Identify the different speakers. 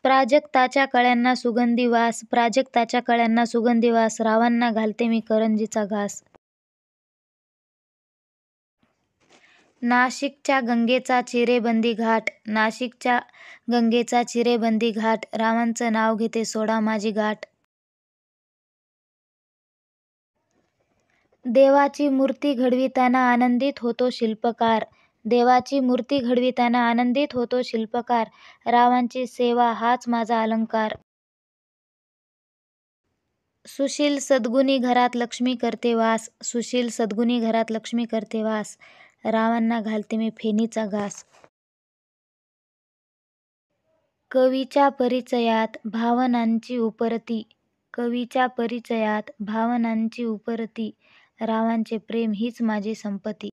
Speaker 1: प्राजक्ताच्या कळ्यांना सुगंधी वास, प्राजक्ताच्या कळ्यांना सुगंधी वास, रावांना घालते मी करंजीचा घास. नाशिकच्या गंगेचा चिरेबंदी घाट, नाशिकच्या गंगेचा चिरेबंदी घाट, रावांचं नाव घेते सोडा माझी गाठ. देवाची मूर्ती घडविताना आनंदित होतो शिल्पकार, देवाची मूर्ती घडविताना आनंदित होतो शिल्पकार, रावांची सेवा हाच माझा अलंकार. सुशील सद्गुणी घरात लक्ष्मी करते वास, सुशील सद्गुणी घरात लक्ष्मी करते वास, रावांना घालते मी फेणीचा घास. कवीच्या परिचयात भावनांची उपरती, कवीच्या परिचयात भावनांची उपरती, रावांचे प्रेम हीच माझी संपत्ती.